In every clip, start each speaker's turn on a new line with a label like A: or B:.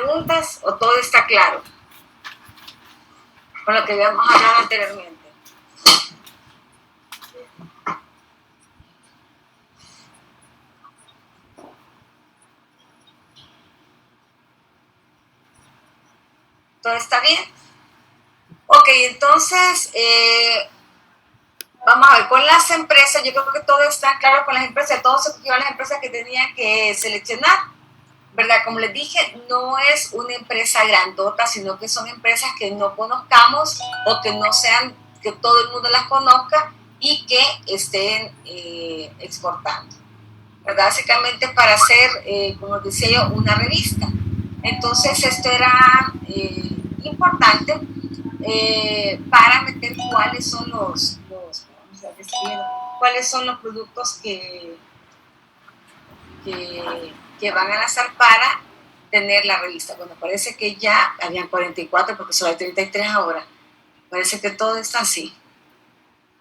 A: preguntas o todo está claro con lo que habíamos hablado anteriormente? ¿Todo está bien? Ok, entonces, vamos a ver, con las empresas, yo creo que todo está claro con las empresas, todos se cogieron las empresas que tenían que seleccionar, ¿verdad? Como les dije, no es una empresa grandota, sino que son empresas que no conozcamos o que no sean, que todo el mundo las conozca y que estén exportando, ¿verdad? Básicamente para hacer, como decía yo, una revista. Entonces esto era importante para meter cuáles son cuáles son los productos que van a lanzar para tener la revista. Bueno, parece que ya habían 44 porque solo hay 33 ahora. Parece que todo está así.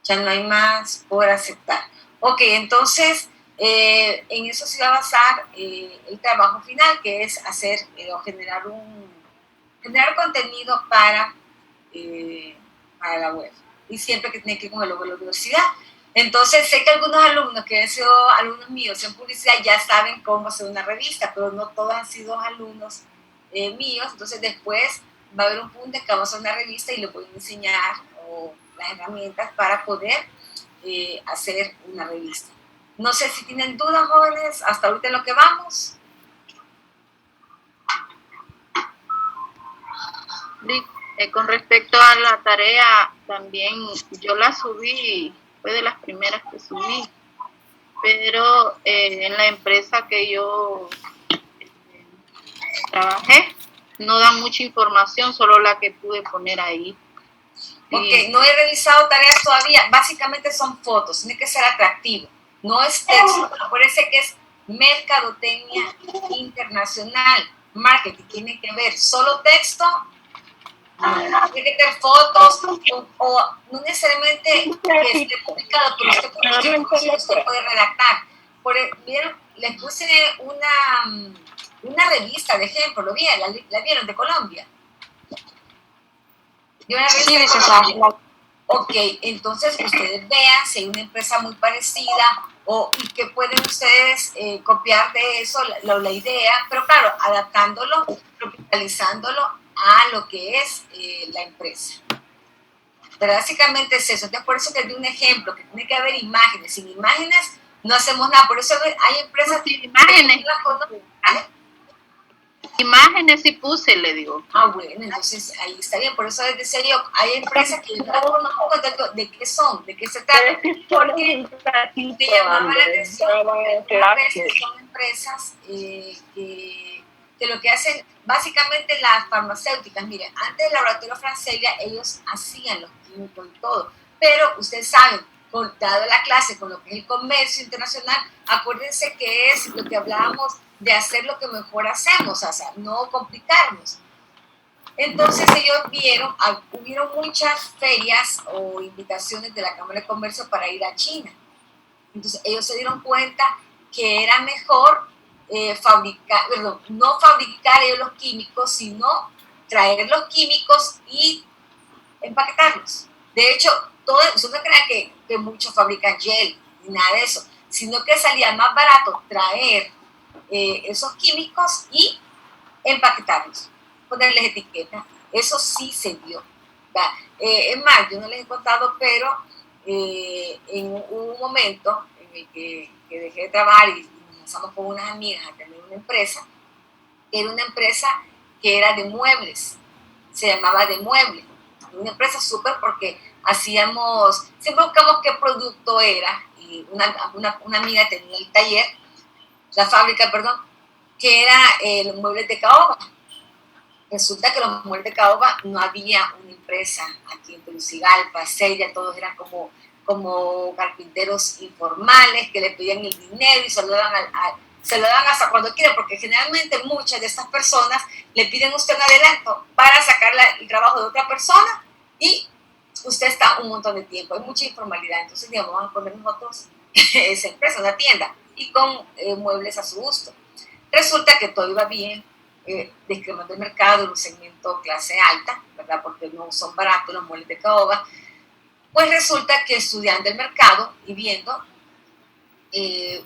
A: Ya no hay más por aceptar. Ok, entonces en eso se va a basar el trabajo final, que es hacer o generar contenido para la web. Y siempre que tiene que ir con el logo de la universidad. Entonces, sé que algunos alumnos que han sido alumnos míos en publicidad ya saben cómo hacer una revista, pero no todos han sido alumnos míos. Entonces, después va a haber un punto en que vamos a hacer una revista y les voy a enseñar las herramientas para poder hacer una revista. No sé si tienen dudas, jóvenes, hasta ahorita en lo que vamos.
B: Con respecto a la tarea, también yo la subí, fue de las primeras que subí, pero en la empresa que yo trabajé no dan mucha información, solo la que pude poner ahí.
A: Ok, no he revisado tareas todavía, básicamente son fotos, tiene que ser atractivo, no es texto, acuérdense que es mercadotecnia internacional, marketing, tiene que ver solo texto, tiene que tener fotos o no necesariamente que esté publicado, pero usted puede redactar. ¿Vieron? Les puse una revista de ejemplo, ¿lo vieron? ¿La vieron de Colombia?
C: Sí, licenciada.
A: Ok, entonces ustedes vean si hay una empresa muy parecida y que pueden ustedes copiar de eso la idea, pero claro, adaptándolo, tropicalizándolo a lo que es la empresa. Pero básicamente es eso. Entonces, por eso que di un ejemplo, que tiene que haber imágenes. Sin imágenes no hacemos nada. Por eso hay empresas
B: sin imágenes. Imágenes sí puse, le digo.
A: Bueno, entonces ahí está bien. Por eso desde serio, hay empresas que yo no conozco de qué son, de qué se trata. Porque me llamaba la atención que son empresas que lo que hacen, básicamente las farmacéuticas, miren, antes del laboratorio Francelia, ellos hacían los químicos y todo. Pero ustedes saben, dado la clase con lo que es el comercio internacional, acuérdense que es lo que hablábamos de hacer lo que mejor hacemos, o sea, no complicarnos. Entonces ellos hubieron muchas ferias o invitaciones de la Cámara de Comercio para ir a China. Entonces ellos se dieron cuenta que era mejor no fabricar ellos los químicos, sino traer los químicos y empaquetarlos. De hecho, eso no crean que muchos fabrican gel, ni nada de eso, sino que salía más barato traer esos químicos y empaquetarlos, ponerles etiqueta. Eso sí se dio. Es más, yo no les he contado, pero en un momento en el que dejé de trabajar y nos lanzamos con unas amigas a tener una empresa, era una empresa que era de muebles, se llamaba De Mueble, una empresa súper porque siempre buscamos qué producto era, y una amiga tenía el taller, la fábrica, perdón, que era los muebles de caoba. Resulta que los muebles de caoba no había una empresa aquí en Tegucigalpa, Sella, todos eran como carpinteros informales que le pedían el dinero y se lo dan hasta cuando quieren, porque generalmente muchas de estas personas le piden a usted un adelanto para sacar el trabajo de otra persona y usted está un montón de tiempo, hay mucha informalidad. Entonces, digamos, vamos a poner nosotros esa empresa, una tienda, y con muebles a su gusto. Resulta que todo iba bien, discriminando el mercado en un segmento clase alta, ¿verdad? Porque no son baratos los muebles de caoba. Pues resulta que estudiando el mercado y viendo,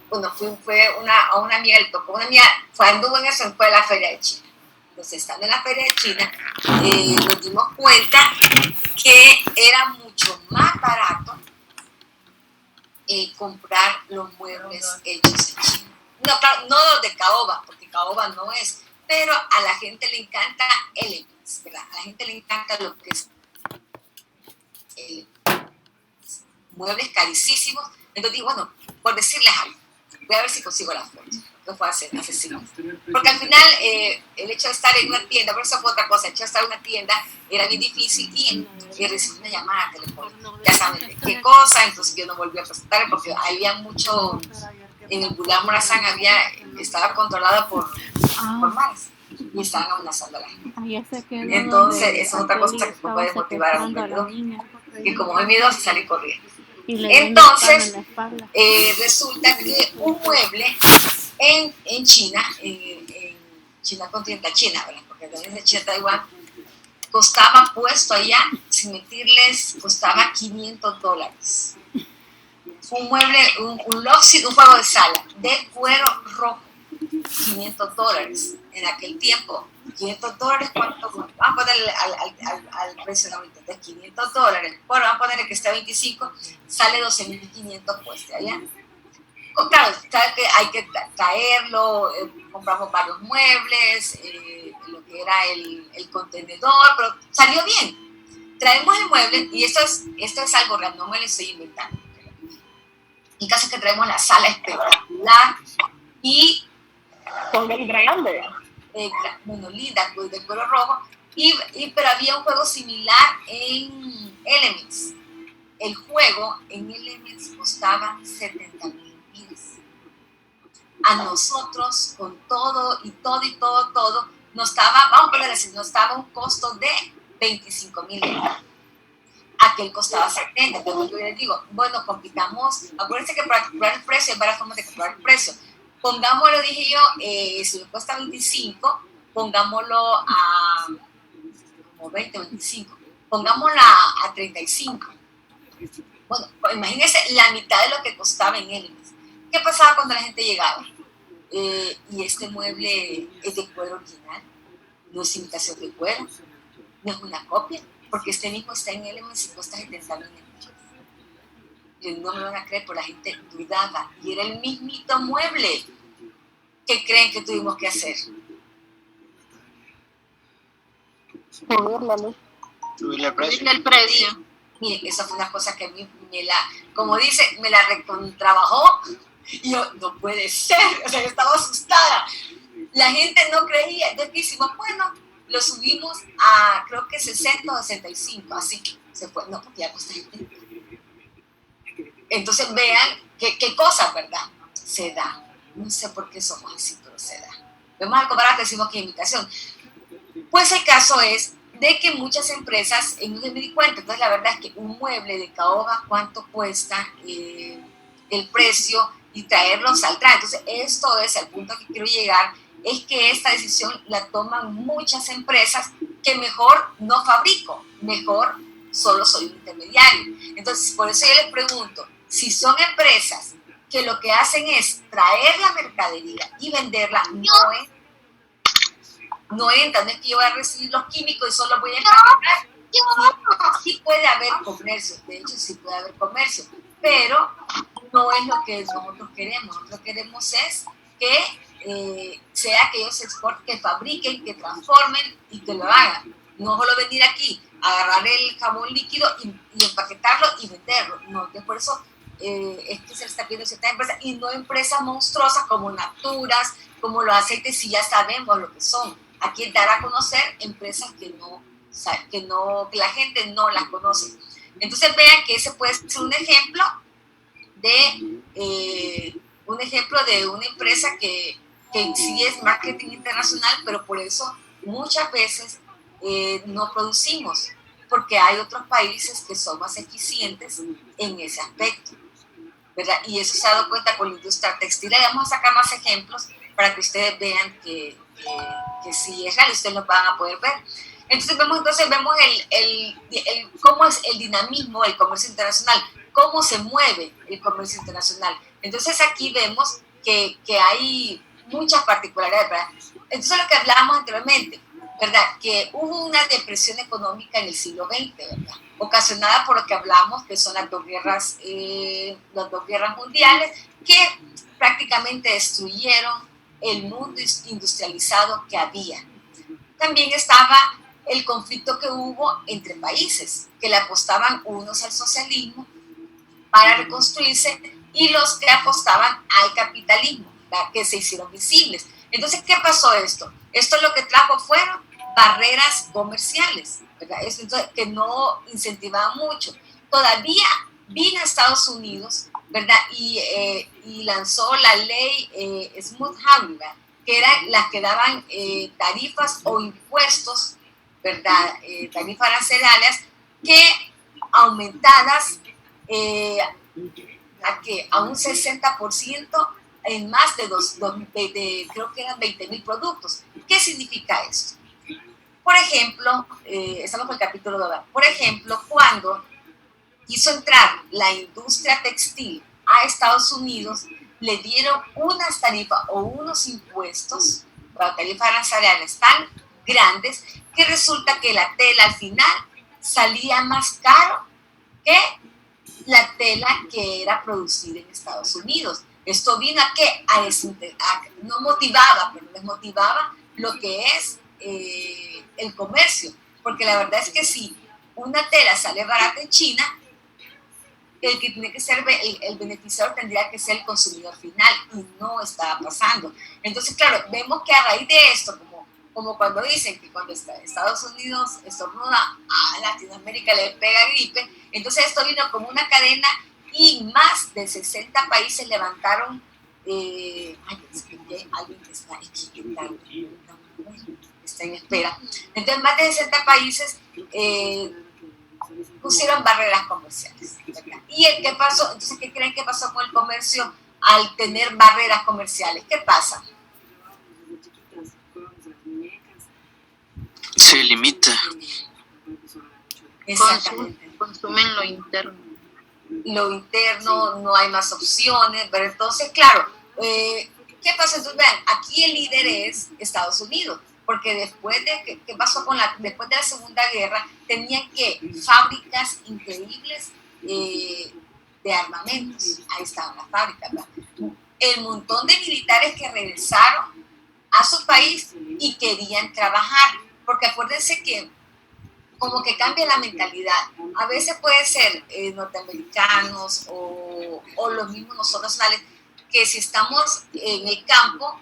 A: bueno, fue a una amiga, le tocó una amiga, anduvo en eso, fue a la Feria de China. Entonces, estando en la Feria de China, nos dimos cuenta que era mucho más barato comprar los muebles hechos en China. No, claro, no los de caoba, porque caoba no es, pero a la gente le encanta Elements, ¿verdad? A la gente le encanta lo que es muebles carísimos. Entonces digo, bueno, por decirles algo, voy a ver si consigo la foto. Lo puedo hacer así. Porque al final, el hecho de estar en una tienda, pero eso fue otra cosa, el hecho de estar en una tienda era bien difícil y recibí una llamada telefónica. Ya saben de qué cosa, entonces yo no volví a presentar porque había mucho, en el Boulevard Morazán estaba controlado por mares y estaban amenazando a la gente. Entonces, esa es otra cosa que puede motivar a un vendedor, que como es miedoso, sale corriendo. Entonces, resulta que un mueble en China, en China continental, China, ¿verdad? Porque también de China, Taiwán, costaba puesto allá, sin mentirles, costaba $500. Un mueble, un Luxy, un juego de sala de cuero rojo, $500 en aquel tiempo. $500, ¿cuánto? Vamos a ponerle al precio de ahorita, de $500. Bueno, vamos a ponerle que esté a 25, sale 12.500 puestos allá. Claro, sabe que hay que traerlo, compramos varios muebles, lo que era el contenedor, pero salió bien. Traemos el mueble, y esto es algo real, no me lo estoy inventando. En caso que traemos la sala espectacular y grande, bueno, linda, de cuero rojo, pero había un juego similar en Elements. El juego en Elements costaba 70,000. A nosotros, con todo, nos estaba, vamos a poner así, nos estaba un costo de 25,000 euros. Aquel costaba 70. Entonces yo les digo, bueno, compitamos, acuérdense que para calcular el precio hay varias formas de calcular el precio. Pongámoslo, dije yo, si me cuesta 25, pongámoslo a como 20, 25, pongámoslo a 35. Bueno, pues imagínense la mitad de lo que costaba en él. ¿Qué pasaba cuando la gente llegaba? Y este mueble es de cuero original, no es imitación de cuero, no es una copia, porque este mismo está en Elements y cuesta 70,000 euros. No me van a creer, pero la gente dudaba y era el mismito mueble. ¿Qué creen que tuvimos que hacer?
B: Subirle el precio.
A: Miren, esa fue una cosa que a mí como dice, me la recontrabajó. Y yo, no puede ser, o sea, yo estaba asustada. La gente no creía. Entonces dijimos, bueno, lo subimos a creo que 60 o 65, así se fue. No, porque ya cuesta gente. Entonces vean qué cosa, ¿verdad? Se da. No sé por qué somos así, pero se da. Vemos al comparar que decimos que imitación. Pues el caso es de que muchas empresas, no me di cuenta, entonces la verdad es que un mueble de caoba, ¿cuánto cuesta el precio? Y traerlos al traje. Entonces, esto es el punto que quiero llegar, es que esta decisión la toman muchas empresas que mejor no fabrico, mejor solo soy un intermediario. Entonces, por eso yo les pregunto, si son empresas que lo que hacen es traer la mercadería y venderla, no es que yo voy a recibir los químicos y solo voy a empaquetar. Sí puede haber comercio, de hecho sí puede haber comercio, pero no es lo que nosotros queremos. Nosotros queremos es que sea que ellos exporten, que fabriquen, que transformen y que lo hagan. No solo venir aquí, agarrar el jabón líquido y empaquetarlo y venderlo. No, que por eso es que se está pidiendo ciertas empresas y no empresas monstruosas como Naturas, como los aceites, si ya sabemos lo que son. Aquí dar a conocer empresas que la gente no las conoce. Entonces vean que ese puede ser un ejemplo de una empresa que sí es marketing internacional, pero por eso muchas veces no producimos, porque hay otros países que son más eficientes en ese aspecto. ¿verdad? Y eso se ha dado cuenta con la industria textil. Y vamos a sacar más ejemplos para que ustedes vean que sí es real, ustedes lo van a poder ver. Entonces vemos cómo es el dinamismo del comercio internacional, cómo se mueve el comercio internacional. Entonces aquí vemos que hay muchas particularidades, ¿verdad? Entonces lo que hablábamos anteriormente, ¿verdad? Que hubo una depresión económica en el siglo XX, ¿verdad? Ocasionada por lo que hablamos, que son las dos guerras mundiales, que prácticamente destruyeron el mundo industrializado que había. También estaba el conflicto que hubo entre países, que le apostaban unos al socialismo para reconstruirse y los que apostaban al capitalismo, ¿verdad? Que se hicieron visibles. Entonces, ¿qué pasó esto? Esto lo que trajo fueron barreras comerciales, ¿verdad? Esto que no incentivaban mucho. Todavía vino a Estados Unidos, ¿verdad? Y lanzó la ley Smoot-Hawley, que eran las que daban tarifas o impuestos, ¿verdad? Tarifas arancelarias que aumentadas a un 60% en más de creo que eran 20,000 productos. ¿Qué significa esto? Por ejemplo, estamos en el capítulo 2, por ejemplo, cuando quiso entrar la industria textil a Estados Unidos, le dieron unas tarifas o unos impuestos, tarifas arancelarias tan grandes, que resulta que la tela al final salía más caro que la tela que era producida en Estados Unidos. Esto vino no motivaba, pero desmotivaba lo que es el comercio, porque la verdad es que si una tela sale barata en China, el que tiene que ser el beneficiario tendría que ser el consumidor final, y no estaba pasando. Entonces, claro, vemos que a raíz de esto, como cuando dicen que cuando Estados Unidos estornuda, a Latinoamérica le pega gripe, entonces esto vino como una cadena y más de 60 países levantaron, alguien que está etiquetando, está en espera. Entonces más de 60 países pusieron barreras comerciales, ¿verdad? ¿Y qué pasó? Entonces, ¿qué creen que pasó con el comercio al tener barreras comerciales? ¿Qué pasa?
C: Se limita.
A: Exactamente.
B: Consumen lo interno.
A: Lo interno, no hay más opciones, pero entonces, claro, ¿qué pasa? Entonces, vean, aquí el líder es Estados Unidos, porque después de ¿qué pasó después de la Segunda Guerra? Tenían fábricas increíbles de armamentos, ahí estaban las fábricas, ¿verdad? El montón de militares que regresaron a su país y querían trabajar, porque acuérdense que como que cambia la mentalidad. A veces puede ser norteamericanos o los mismos nosotros nacionales, que si estamos en el campo,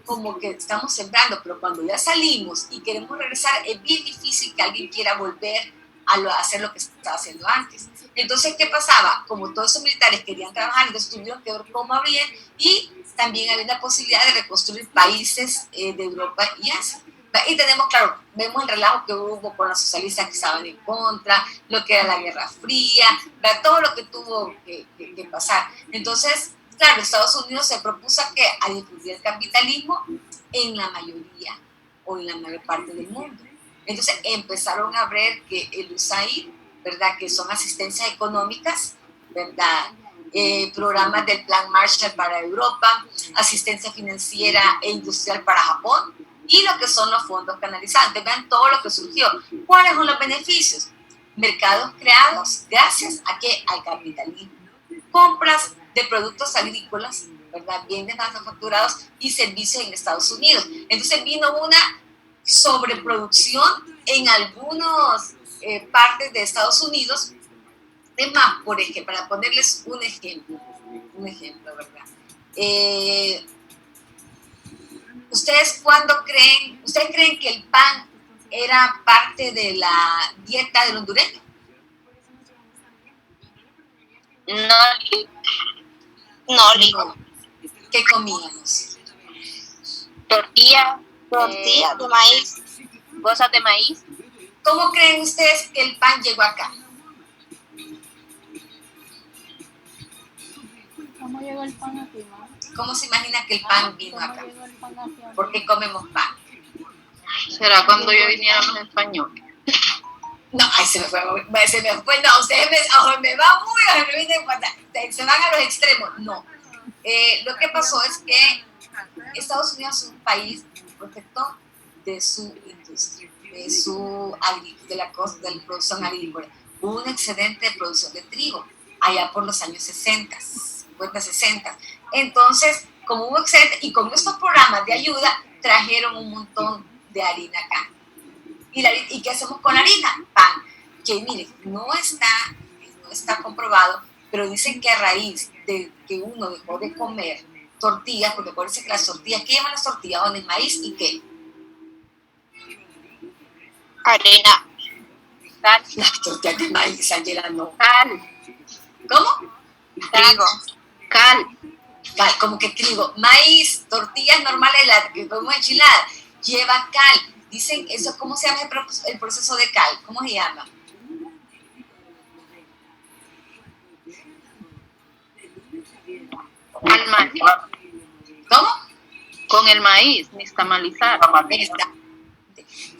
A: como que estamos sembrando, pero cuando ya salimos y queremos regresar, es bien difícil que alguien quiera volver a hacer lo que estaba haciendo antes. Entonces, ¿qué pasaba? Como todos esos militares querían trabajar, entonces tuvieron que ver cómo abrían, y también había la posibilidad de reconstruir países de Europa y Asia. Y tenemos, claro, vemos el relajo que hubo con los socialistas que estaban en contra, lo que era la Guerra Fría, todo lo que tuvo que pasar. Entonces, claro, Estados Unidos se propuso a difundir el capitalismo en la mayoría o en la mayor parte del mundo. Entonces empezaron a ver que el USAID, ¿verdad?, que son asistencias económicas, ¿verdad?, programas del Plan Marshall para Europa, asistencia financiera e industrial para Japón, y lo que son los fondos canalizados. Vean todo lo que surgió. ¿Cuáles son los beneficios? Mercados creados gracias al capitalismo. Compras de productos agrícolas, ¿verdad?, bienes manufacturados y servicios en Estados Unidos. Entonces vino una sobreproducción en algunas partes de Estados Unidos. Es más, por ejemplo, para ponerles un ejemplo, ¿verdad? ¿Ustedes creen que el pan era parte de la dieta del hondureño?
D: No.
A: ¿Qué comíamos?
D: Tortillas de maíz.
B: Cosas de maíz.
A: ¿Cómo creen ustedes que el pan llegó acá?
C: ¿Cómo llegó el pan aquí, mamá?
A: ¿Cómo se imagina que el pan vino
C: ¿Cómo
A: acá?
C: llegó el pan aquí?
A: ¿Por qué comemos pan?
B: ¿Será cuando yo viniera los españoles?
A: No, ay, se me fue, no, ustedes me va muy, me vienen se van a los extremos. No, lo que pasó es que Estados Unidos es un país protector de su industria, de la producción agrícola. Hubo un excedente de producción de trigo allá por los años 60, 50, 60. Entonces, como hubo excedente, y con estos programas de ayuda, trajeron un montón de harina acá. ¿Y qué hacemos con la harina? Pan. Que miren, no está comprobado, pero dicen que a raíz de que uno dejó de comer tortillas, porque acuérdense que las tortillas, ¿qué llaman las tortillas? ¿Dónde? ¿Maíz y qué?
D: Harina.
B: Cal.
A: Las tortillas de maíz, Angela, no.
B: Cal.
A: ¿Cómo?
D: Trigo.
B: Cal.
A: Como que trigo. Maíz, tortillas normales, las que comemos enchiladas, lleva cal. Dicen eso, ¿cómo se llama el proceso de cal? ¿Cómo se llama?
B: Al maíz.
A: ¿Cómo?
B: Con el maíz, nixtamalizar.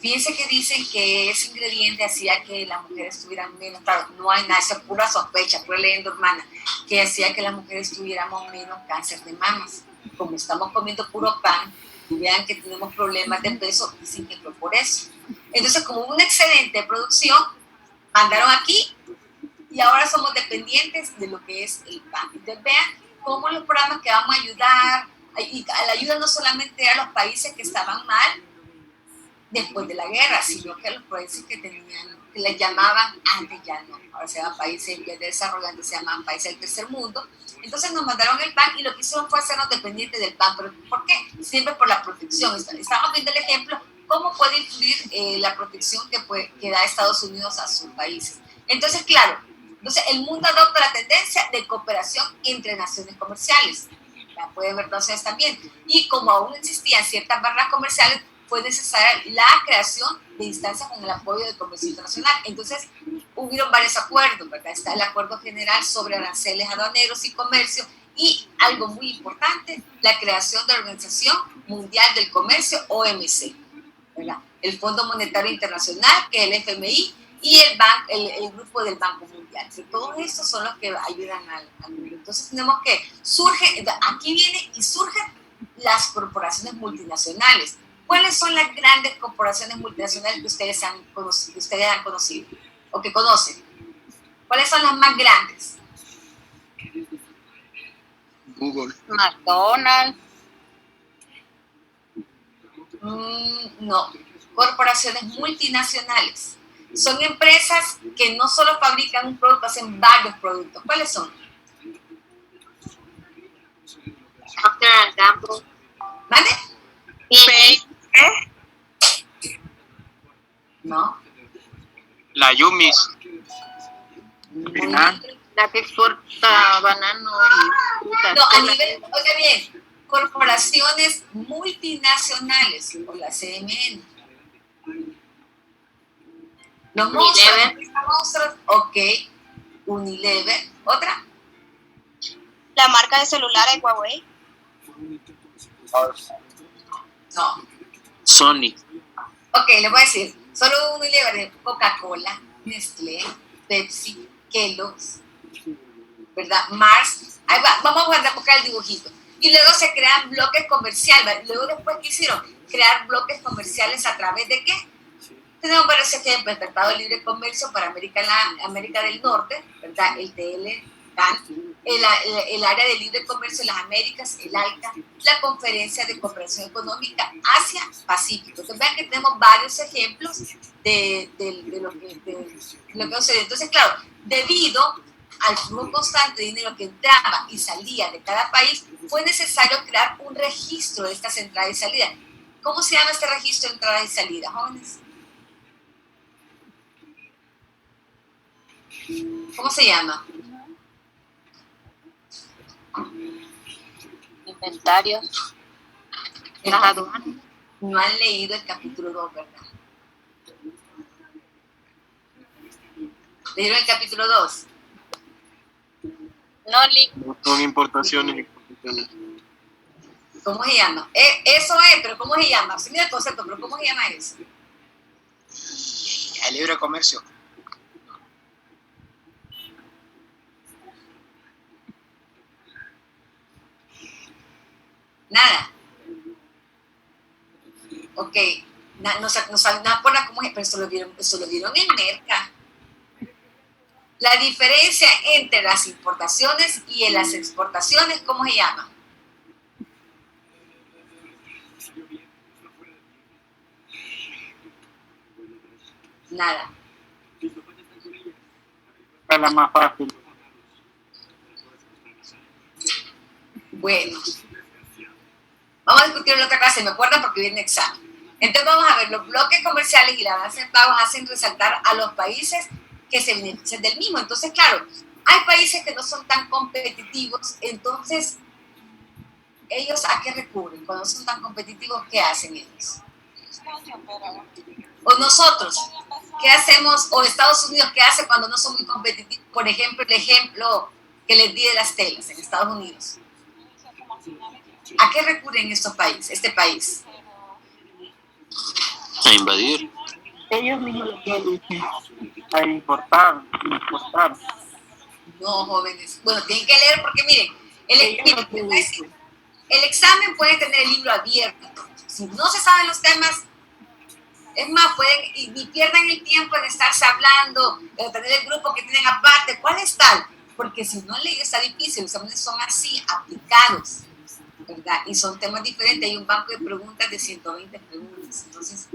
A: Fíjense que dicen que ese ingrediente hacía que las mujeres tuvieran menos, claro, no hay nada, eso es pura sospecha, pura leyenda hermana, que hacía que las mujeres tuviéramos menos cáncer de mamas. Como estamos comiendo puro pan, y vean que tenemos problemas de peso, dicen que fue por eso. Entonces, como hubo un excedente de producción, mandaron aquí y ahora somos dependientes de lo que es el pan. Entonces, vean cómo los programas que vamos a ayudar, y la ayuda no solamente a los países que estaban mal después de la guerra, sino que a los países que les llamaban, antes ya no, ahora se llaman países en vías de desarrollo, antes se llamaban países del tercer mundo. Entonces nos mandaron el pan y lo que hicieron fue hacernos dependientes del pan. ¿Pero por qué? Siempre por la protección. Estamos viendo el ejemplo, cómo puede influir la protección que da Estados Unidos a sus países. Entonces, claro, el mundo adopta la tendencia de cooperación entre naciones comerciales. La pueden ver naciones también. Y como aún existían ciertas barreras comerciales, fue necesaria la creación de instancias con el apoyo del comercio internacional. Entonces, hubieron varios acuerdos, ¿verdad? Está el Acuerdo General sobre Aranceles Aduaneros y Comercio y algo muy importante, la creación de la Organización Mundial del Comercio, OMC, ¿verdad? El Fondo Monetario Internacional, que es el FMI, y el grupo del Banco Mundial. Todos estos son los que ayudan al mundo. Entonces, tenemos que surgen las corporaciones multinacionales. ¿Cuáles son las grandes corporaciones multinacionales que ustedes han conocido o que conocen? ¿Cuáles son las más grandes?
E: Google.
D: McDonald's.
A: No, corporaciones multinacionales. Son empresas que no solo fabrican un producto, hacen varios productos. ¿Cuáles son?
D: Procter & Gamble.
A: ¿Vale? No.
E: La Yumis.
B: La que exporta banano y frutas.
A: No, a nivel, oiga bien, corporaciones multinacionales, o la CMN. Los monstruos, ok. Unilever, ¿otra?
D: La marca de celulares Huawei.
A: No.
E: Sony.
A: Ok, les voy a decir, solo Unilever, Coca-Cola, Nestlé, Pepsi, Kellogg's, ¿verdad? Mars. Ahí va, vamos a buscar el dibujito. Y luego se crean bloques comerciales. Luego después, ¿qué hicieron? Crear bloques comerciales a través de ¿qué? Tenemos varios ejemplos: el Tratado de Libre Comercio para América del Norte, ¿verdad? El TLCAN, el Área de Libre Comercio de las Américas, el ALCA, la Conferencia de Cooperación Económica Asia-Pacífico. Entonces, vean que tenemos varios ejemplos de lo que sucede. Entonces, claro, debido al flujo constante de dinero que entraba y salía de cada país, fue necesario crear un registro de estas entradas y salidas. ¿Cómo se llama este registro de entradas y salidas, jóvenes? ¿Cómo se llama?
D: Inventario.
B: Las aduanas.
A: No han leído el capítulo 2, ¿verdad? ¿Leyeron el capítulo 2?
D: Loli.
E: Son importaciones y exportaciones.
A: ¿Cómo se llama? Eso es, pero ¿cómo se llama? Sí, mira el concepto, pero ¿cómo se llama eso?
C: El libre comercio.
A: Nada. Ok. No pone cómo es, pero eso lo vieron en Merca. La diferencia entre las importaciones y en las exportaciones, ¿cómo se llama? Nada.
F: Es la más fácil.
A: Bueno. Vamos a discutir en otra clase, me acuerdan porque viene examen. Entonces vamos a ver, los bloques comerciales y la balanza de pagos hacen resaltar a los países que se benefician del mismo. Entonces, claro, hay países que no son tan competitivos, entonces, ¿ellos a qué recurren? Cuando son tan competitivos, ¿qué hacen ellos? O nosotros, ¿qué hacemos? O Estados Unidos, ¿qué hace cuando no son muy competitivos? Por ejemplo, el ejemplo que les di de las telas en Estados Unidos. ¿A qué recurren estos países, este país?
E: A invadir.
F: Ellos mismos lo dicen. A importar.
A: No, jóvenes. Bueno, tienen que leer porque miren, el examen puede tener el libro abierto. Si no se saben los temas, es más, pueden y pierdan el tiempo en estarse hablando, en tener el grupo que tienen aparte. ¿Cuál es tal? Porque si no leí está difícil, los exámenes son así, aplicados, ¿verdad? Y son temas diferentes. Hay un banco de preguntas de 120 preguntas. Entonces,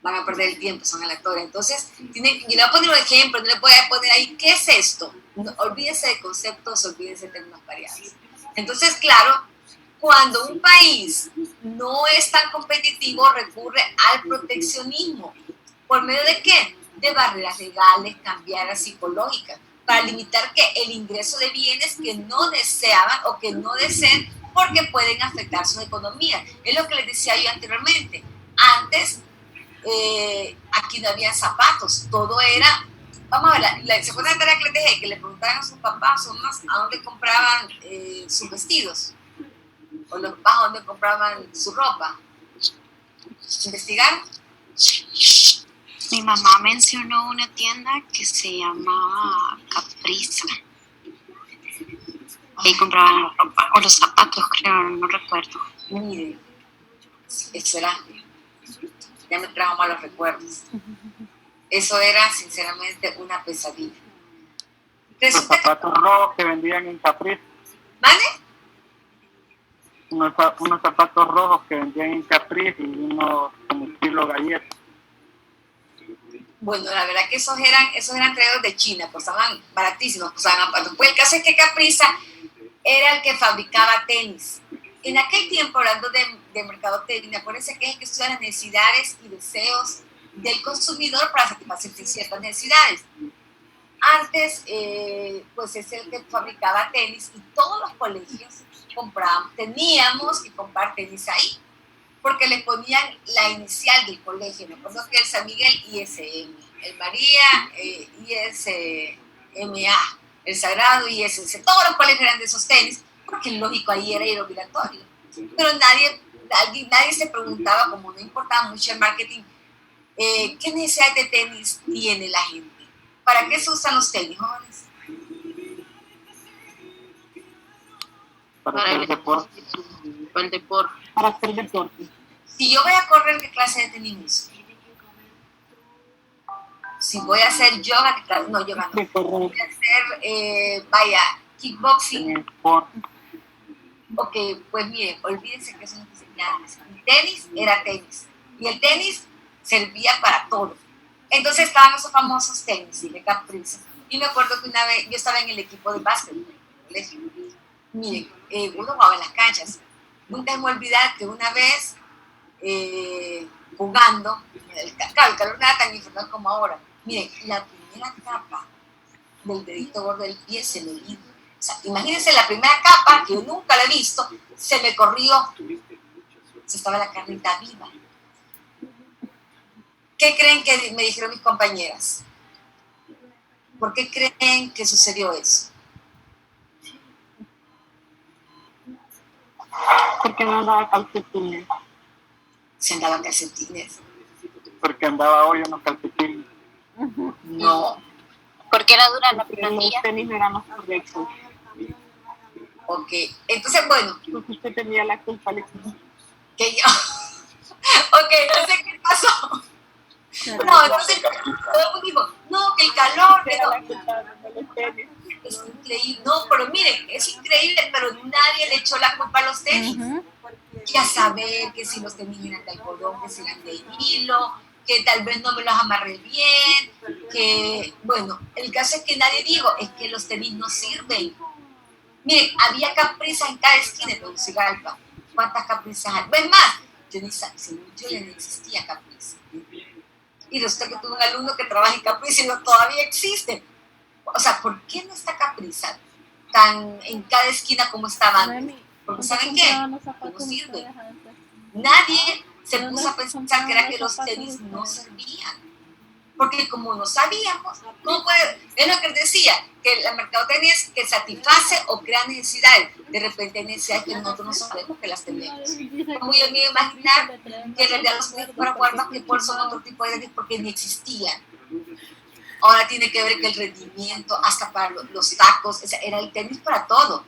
A: van a perder el tiempo, son aleatorias. Entonces, yo le voy a poner un ejemplo, no le voy a poner ahí, ¿qué es esto? No, olvídese de conceptos, olvídese de términos variables. Entonces, claro, cuando un país no es tan competitivo, recurre al proteccionismo. ¿Por medio de qué? De barreras legales, cambiarias, psicológicas, para limitar que el ingreso de bienes que no deseaban o que no deseen porque pueden afectar su economía. Es lo que les decía yo anteriormente. Antes, aquí no había zapatos, todo era, vamos a ver, ¿se acuerdan de la tarea que les dejé? Que le preguntaban a sus papás o más a dónde compraban sus vestidos, o los papás a dónde compraban su ropa. ¿Investigaron?
G: Mi mamá mencionó una tienda que se llamaba Capriza. Ahí compraban la ropa, o los zapatos, creo, no recuerdo.
A: Miren, eso era, ya me trajo malos recuerdos. Eso era, sinceramente, una pesadilla.
F: Los zapatos rojos que vendían en Capriza.
A: ¿Vale?
F: Unos zapatos rojos que vendían en Capriza y unos como estilo galleta.
A: Bueno, la verdad que esos eran traídos de China, costaban baratísimos, costaban aparatos. Pues el caso es que Capriza era el que fabricaba tenis. En aquel tiempo, hablando de mercadotecnia, acuérdense que es que estudia las necesidades y deseos del consumidor para satisfacer ciertas necesidades. Antes, pues es el que fabricaba tenis y todos los colegios teníamos que comprar tenis ahí, porque le ponían la inicial del colegio. Me acuerdo que el San Miguel ISM, el María ISMA, el Sagrado ISS, todos los colegios eran de esos tenis, porque lógico ahí era ir obligatorio. Pero nadie se preguntaba, como no importaba mucho el marketing, ¿qué necesidad de tenis tiene la gente? ¿Para qué se usan los tenis, jóvenes?
F: Para hacer deporte.
B: Para el deporte.
F: Para hacer deporte.
A: Si yo voy a correr, ¿qué clase de tenis uso? Si voy a hacer yoga, ¿qué clase? No, yoga no. Voy a hacer, kickboxing. Ok, pues miren, olvídense que eso no es nada. El tenis era tenis. Y el tenis servía para todo. Entonces estaban esos famosos tenis de Capriza. Y me acuerdo que una vez yo estaba en el equipo de básquetbol del colegio. Miren, uno jugaba en las canchas. Nunca me voy a olvidar que una vez jugando, el calor no era tan infernal como ahora. Miren, la primera capa del dedito gordo del pie se me vino. O sea, imagínense la primera capa, que yo nunca la he visto, se me corrió. Se estaba la carnita viva. ¿Qué creen que me dijeron mis compañeras? ¿Por qué creen que sucedió eso?
F: Porque no andaba calcetines.
A: Se andaban calcetines.
F: Porque andaba hoy unos calcetines.
A: No.
D: Porque era dura la
F: Porque los
D: planilla.
F: tenis eran los correctos.
A: Ok. Entonces, bueno,
F: Porque usted tenía la culpa, Alexis.
A: que yo. Ok, entonces, ¿qué pasó? No, entonces todo el mundo dijo, no, que el calor, que
F: Era
A: no.
F: la culpa de los tenis.
A: Es increíble. No, pero miren, es increíble, pero nadie le echó la culpa a los tenis. Que a saber que si los tenis eran de algodón, que si eran de hilo, que tal vez no me los amarré bien, que, bueno, el caso es que nadie dijo, es que los tenis no sirven. Miren, había caprizas en cada esquina de Tegucigalpa. ¿Cuántas caprizas hay? ¿Ves más? Yo ni sabía, según yo ya no existía capriza. Y resulta que tuve un alumno que trabaja en capriza y no, todavía existe. O sea, ¿por qué no está capriza tan en cada esquina como estaba antes? Porque ¿saben qué? Que no sirve. Nadie se puso a pensar que era que los tenis no servían. Porque como no sabíamos, ¿cómo puede? Es lo que les decía, que la mercadotecnia es que satisface o crea necesidades. De repente hay necesidades que nosotros no sabemos que las tenemos. Como yo me iba a imaginar que en realidad los tenis para jugar basquetbol son otro tipo de tenis porque ni existían. Ahora tiene que ver que el rendimiento, hasta para los tacos, o sea, era el tenis para todo.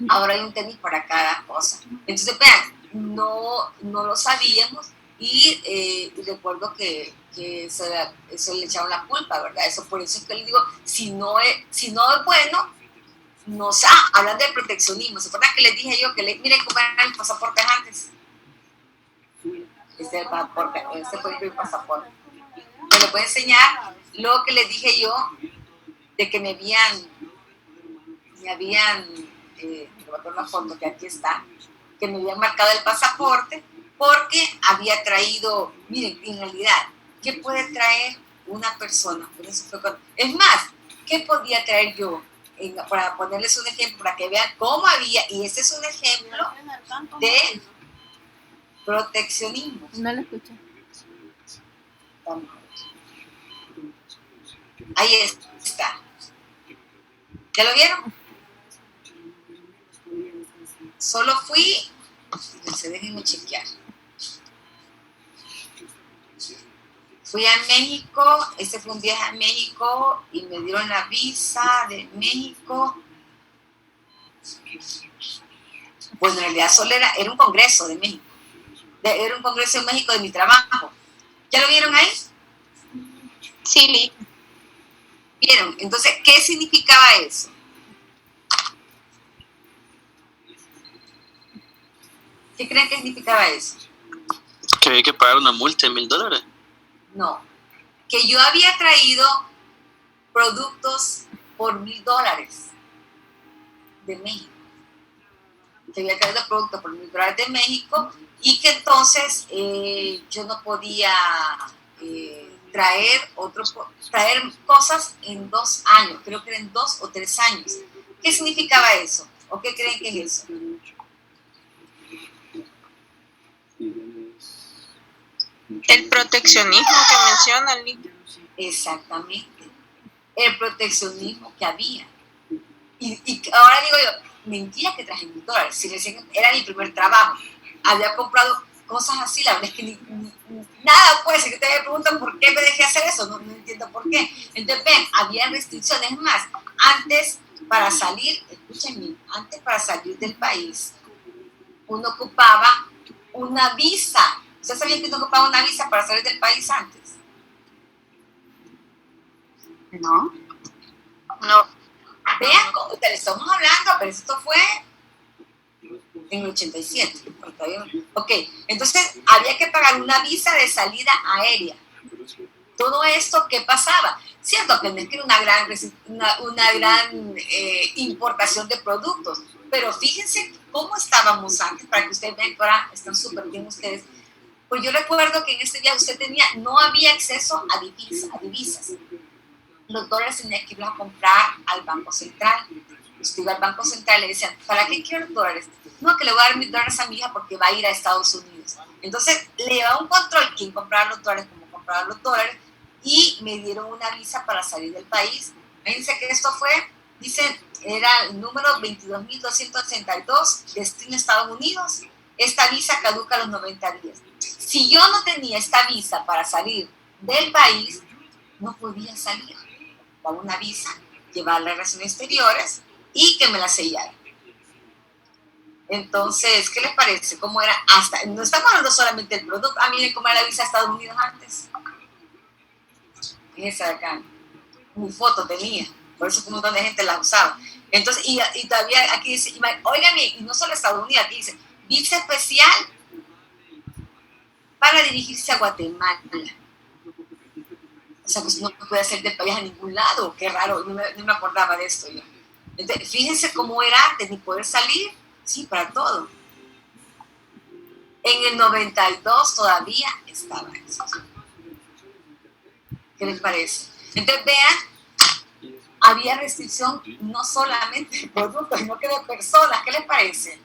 A: Ahora hay un tenis para cada cosa. Entonces, vean, no lo sabíamos y recuerdo que eso le echaron la culpa, ¿verdad? Eso por eso es que les digo, si no es bueno, no sé, hablan del proteccionismo. ¿Se acuerdan que les dije yo que miren cómo eran los pasaportes antes? Este fue el pasaporte. Me lo voy a enseñar lo que les dije yo de que me habían voy a poner una foto que aquí está, que me habían marcado el pasaporte porque había traído, miren, en realidad, ¿qué puede traer una persona? Es más, ¿qué podía traer yo? Para ponerles un ejemplo, para que vean cómo había, y este es un ejemplo de proteccionismo.
C: No lo escucho.
A: Ahí está. ¿Ya lo vieron? Solo fui, déjenme chequear. Fui a México, este fue un viaje a México y me dieron la visa de México. Pues en realidad solo era un congreso de México. Era un congreso en México de mi trabajo. ¿Ya lo vieron ahí?
D: Sí, Lee.
A: ¿Vieron? Entonces, ¿qué significaba eso? ¿Qué creen que significaba eso?
E: Que había que pagar una multa de $1,000.
A: No, que yo había traído productos por $1,000 de México. Que había traído productos por $1,000 de México y que entonces yo no podía traer cosas en 2 años, creo que eran 2 o 3 años. ¿Qué significaba eso? ¿O qué creen que es eso?
D: El proteccionismo que menciona Lee.
A: Exactamente, el proteccionismo que había. Y ahora digo yo, mentira que traje $1,000, si recién era mi primer trabajo, había comprado cosas así, la verdad es que nada puede ser, que ustedes me preguntan por qué me dejé hacer eso, no entiendo por qué. Entonces ven, había restricciones, es más, antes para salir, escúchenme, antes para salir del país, uno ocupaba una visa. ¿Ustedes sabían que uno ocupaba una visa para salir del país antes?
G: No.
B: No.
A: Vean, le estamos hablando, pero esto fue en el 87. Ok, entonces había que pagar una visa de salida aérea. Todo esto, ¿qué pasaba? Cierto que no es que era una gran importación de productos, pero fíjense cómo estábamos antes, para que ustedes vean que ahora están súper bien ustedes. Pues yo recuerdo que en este día no había acceso a divisas. Los dólares tenían que ir a comprar al Banco Central. Usted iba al Banco Central y le decían, ¿para qué quiero los dólares? No, que le voy a dar $1,000 a mi hija porque va a ir a Estados Unidos. Entonces le llevaba un control quién compraba los dólares, cómo compraba los dólares, y me dieron una visa para salir del país. Fíjense que esto fue, dicen, era el número 22.262, destino Estados Unidos. Esta visa caduca a los 90 días. Si yo no tenía esta visa para salir del país, no podía salir. Daba una visa, llevarla a relaciones exteriores y que me la sellara. Entonces, ¿qué les parece? ¿Cómo era? Hasta, no estamos hablando solamente del producto. Miren cómo era la visa a Estados Unidos antes. Esa de acá. Mi foto tenía. Por eso un montón de gente la usaba. Entonces, y todavía aquí dice, óigame, y no solo Estados Unidos, aquí dice, visa especial para dirigirse a Guatemala. O sea, pues no puede hacer del país a ningún lado. Qué raro, no me acordaba de esto yo. Entonces, fíjense cómo era antes, ni poder salir, sí, para todo. En el 92 todavía estaba eso. ¿Qué les parece? Entonces, vean, había restricción no solamente de productos, sino que de personas. ¿Qué les parece?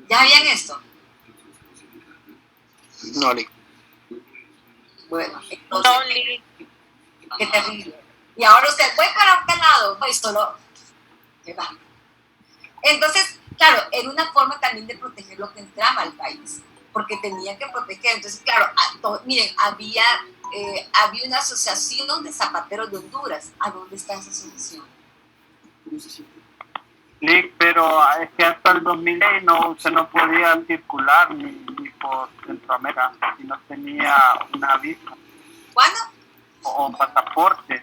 A: ¿Ya habían esto?
E: No, Lick.
A: Bueno, entonces, qué terrible. Y ahora usted, voy para un lado, pues solo, ¿qué va? Entonces, claro, era una forma también de proteger lo que entraba al país, porque tenía que proteger. Entonces, claro, miren, había una asociación de zapateros de Honduras. ¿A dónde está esa asociación?
F: Sí, pero es que hasta el 2006 se no podía circular ni por Centroamérica si no tenía una visa.
A: ¿Cuándo?
F: O pasaporte,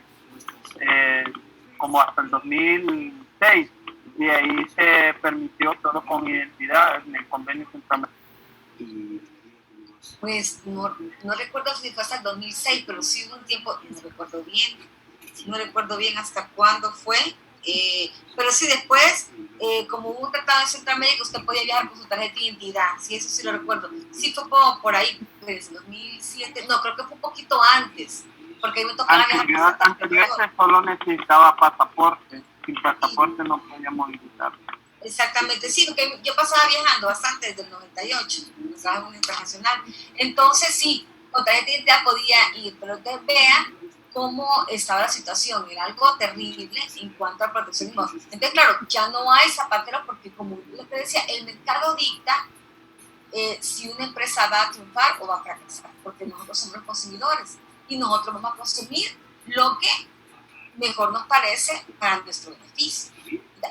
F: como hasta el 2006, y ahí se permitió todo con identidad en el convenio centroamericano.
A: Pues no recuerdo si fue hasta el 2006, pero sí hubo un tiempo, no recuerdo bien hasta cuándo fue, pero sí después, como hubo un tratado en Centroamérica, usted podía viajar con su tarjeta de identidad, sí, eso sí lo recuerdo. Sí fue como por ahí, pues 2007, no, creo que fue un poquito antes, porque a mí me tocaba viajar.
F: Anteriormente solo necesitaba pasaporte, sin pasaporte no podía movilizar.
A: Exactamente, sí, porque yo pasaba viajando bastante desde el 98, estaba en internacional. Entonces, sí, con tarjeta de identidad podía ir, pero ustedes vean cómo estaba la situación, era algo terrible en cuanto al proteccionismo. Entonces, claro, ya no hay zapateros porque, como les decía, el mercado dicta si una empresa va a triunfar o va a fracasar, porque nosotros somos los consumidores y nosotros vamos a consumir lo que mejor nos parece para nuestro beneficio.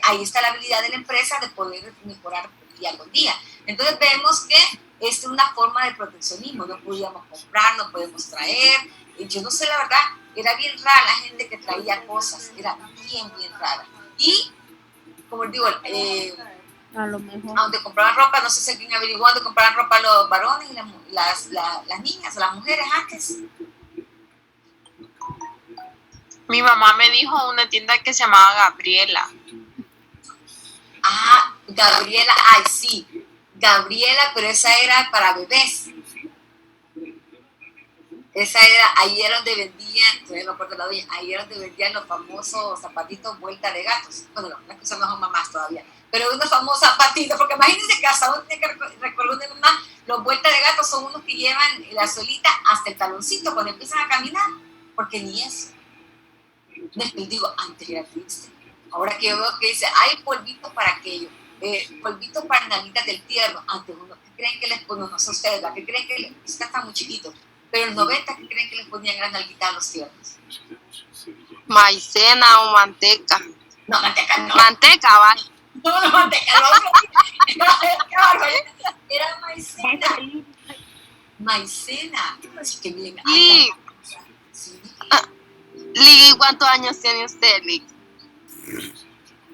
A: Ahí está la habilidad de la empresa de poder mejorar día con día. Entonces vemos que esta es una forma de proteccionismo, no podíamos comprar, no podemos traer, yo no sé la verdad, era bien rara la gente que traía cosas, era bien rara. Y, como les digo,
C: a lo mejor.
A: a donde compraban ropa, no sé si alguien averiguó dónde compraban ropa los varones y las niñas o las mujeres antes.
H: Mi mamá me dijo una tienda que se llamaba Gabriela.
A: Ah, Gabriela, ay sí, Gabriela, pero esa era para bebés. Esa era, ahí era donde vendían, todavía me acuerdo la doña, ahí era donde vendían los famosos zapatitos vuelta de gatos. Bueno, las cosas no son mamás todavía, pero unos famosos zapatitos, porque imagínense que hasta uno tiene que recordar de mamá, los vueltas de gatos son unos que llevan la solita hasta el taloncito cuando empiezan a caminar, porque ni eso. Les digo, antes era triste. Ahora que yo veo que dice, hay polvitos para aquello, polvitos para nalguitas del tierno. Antes uno, ¿qué creen que les ponían? No sé ustedes, ¿qué creen que están muy chiquitos? Pero en el 90, ¿qué creen que les ponían las nalguitas a los tiernos?
H: Maicena o manteca.
A: No, manteca no.
H: Manteca, va.
A: No, manteca no. Era maicena. Maicena. Así que bien.
H: Sí. Lili, ¿cuántos años tiene usted, Lili?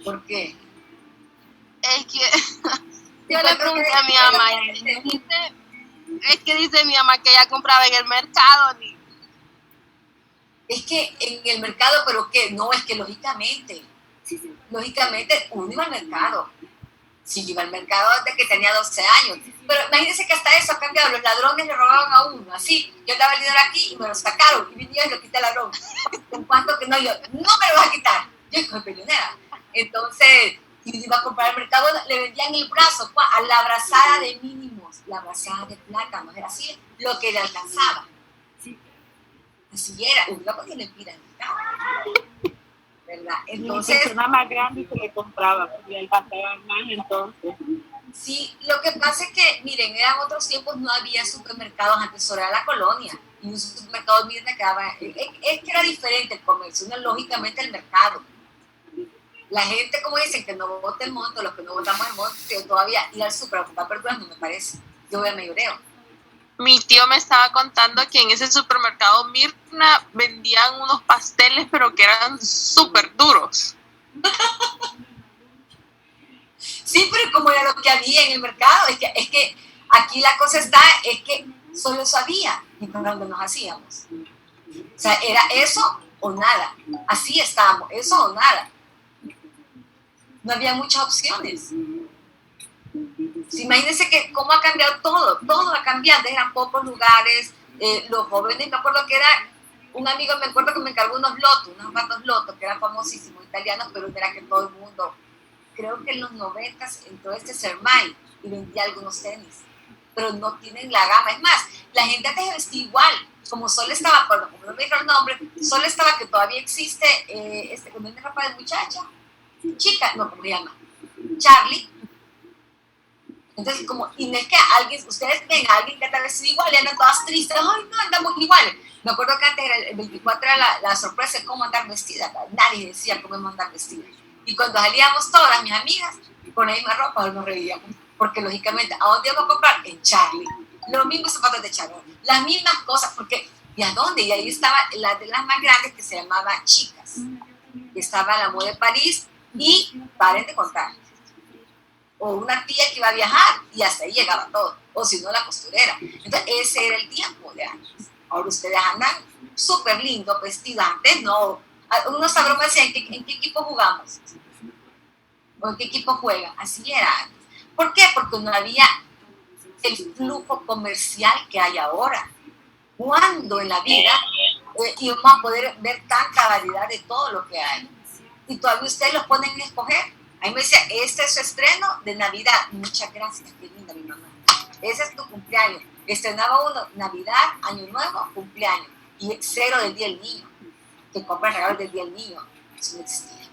A: ¿Por qué?
H: Es que yo le pregunté a mi mamá, es que dice mi mamá que ella compraba en el mercado, Lili.
A: Es que en el mercado, pero ¿qué? No, es que lógicamente uno iba al mercado. Sí, iba al mercado desde que tenía 12 años. Pero imagínense que hasta eso ha cambiado. Los ladrones le robaban a uno, así. Yo daba el dinero aquí y me lo sacaron. Y vine y lo quité al ladrón. En cuanto que no, yo, no me lo vas a quitar. Yo soy peleonera. Entonces, si iba a comprar al mercado, le vendían el brazo, a la brazada de mínimos, la brazada de plátanos. Era así lo que le alcanzaba. Así era, uno podía lempiras, ¿verdad? Entonces,
C: la persona más grande se le compraba, porque él pasaba más entonces.
A: sí, lo que pasa es que, miren, eran otros tiempos, no había supermercados, antes solo era la colonia, y un supermercado, miren, quedaba, es que era diferente el comercio, no, lógicamente el mercado. La gente, como dicen, que no vota el monto, los que no votamos el monto, yo todavía ir al super a comprar verduras no me parece, yo voy al mayoreo.
H: Mi tío me estaba contando que en ese supermercado Mirna vendían unos pasteles, pero que eran súper duros.
A: Sí, pero como era lo que había en el mercado, es que aquí la cosa está, es que solo eso había, y por donde nos hacíamos. O sea, era eso o nada, así estábamos, eso o nada. No había muchas opciones. Sí, imagínense que cómo ha cambiado todo ha cambiado, eran pocos lugares, los jóvenes, me acuerdo que era, un amigo me acuerdo que me encargó unos gatos lotos, que eran famosísimos italianos, pero era que todo el mundo, creo que en los 90 entró este Sermai y vendía algunos tenis, pero no tienen la gama, es más, la gente antes vestía igual, como solo estaba, bueno, como no me dijeron el nombre, solo estaba que todavía existe, cuando vende ropa de muchacha, chica, no, ¿cómo se llama? Charlie. Entonces, como, y no es que alguien, ustedes ven a alguien que está vestido igual y andan todas tristes, ay, no, andamos iguales. Me acuerdo que antes era el 24 era la sorpresa de cómo andar vestida, nadie decía cómo andar vestida. Y cuando salíamos todas mis amigas con la misma ropa, nos reíamos, porque lógicamente, ¿a dónde íbamos a comprar? En Charlie. Los mismos zapatos de Charlie, las mismas cosas, porque, ¿y a dónde? Y ahí estaba la de las más grandes que se llamaba Chicas, que estaba la moda de París, y paren de contar. O una tía que iba a viajar y hasta ahí llegaba todo, o si no la costurera. Entonces ese era el tiempo de antes. Ahora ustedes andan súper lindos, vestidos, antes no. Unos sabrosos decían, ¿en qué equipo jugamos? ¿O en qué equipo juegan? Así era antes. ¿Por qué? Porque no había el flujo comercial que hay ahora. ¿Cuándo en la vida íbamos a poder ver tanta variedad de todo lo que hay? Y todavía ustedes los ponen a escoger. A mí me decía, este es su estreno de Navidad. Muchas gracias, qué linda mi mamá. Ese es tu cumpleaños. Estrenaba uno, Navidad, Año Nuevo, cumpleaños. Y 0 del Día del Niño. Que compran regalos del Día del Niño. Eso no existía.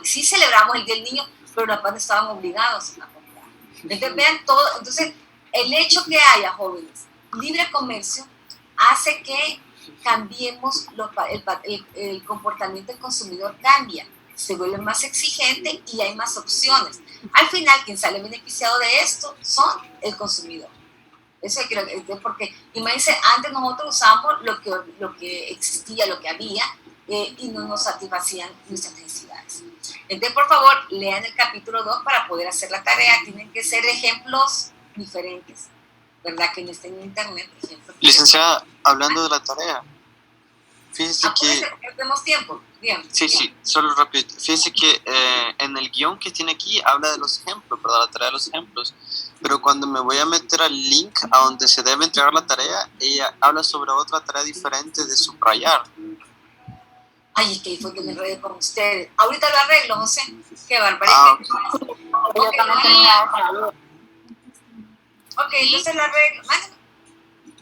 A: Sí celebramos el Día del Niño, pero los padres estaban obligados a comprar. Entonces vean todo. Entonces, el hecho que haya, jóvenes, libre comercio, hace que cambiemos el comportamiento del consumidor cambia. Se vuelve más exigente y hay más opciones. Al final, quien sale beneficiado de esto son el consumidor. Eso es porque, imagínense, antes nosotros usábamos lo que existía, lo que había, y no nos satisfacían nuestras necesidades. Entonces, por favor, lean el capítulo 2 para poder hacer la tarea. Tienen que ser ejemplos diferentes, ¿verdad? Que no estén en internet.
E: Licenciada, hablando de la tarea, fíjese que...
A: Perdemos tiempo.
E: Sí, solo rápido. Fíjense que en el guión que tiene aquí habla de los ejemplos, ¿verdad? La tarea de los ejemplos. Pero cuando me voy a meter al link a donde se debe entregar la tarea, ella habla sobre otra tarea diferente de subrayar.
A: Ay, es que ahí fue que me enredé con ustedes. Ahorita lo arreglo, José. Qué barbaridad. Ok, entonces lo arreglo.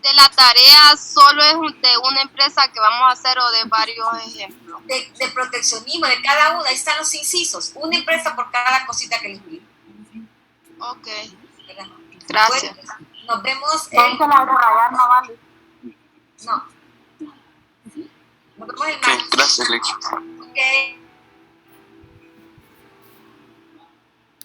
D: De la tarea solo es de una empresa que vamos a hacer o de varios ejemplos.
A: De proteccionismo, de cada una, ahí están los incisos. Una empresa por cada cosita que les pido.
D: Ok. Gracias.
A: Bueno, nos vemos.
C: Entonces la de rayar no vale.
A: No. Nos vemos el martes.
E: Gracias, Lex.
A: Ok.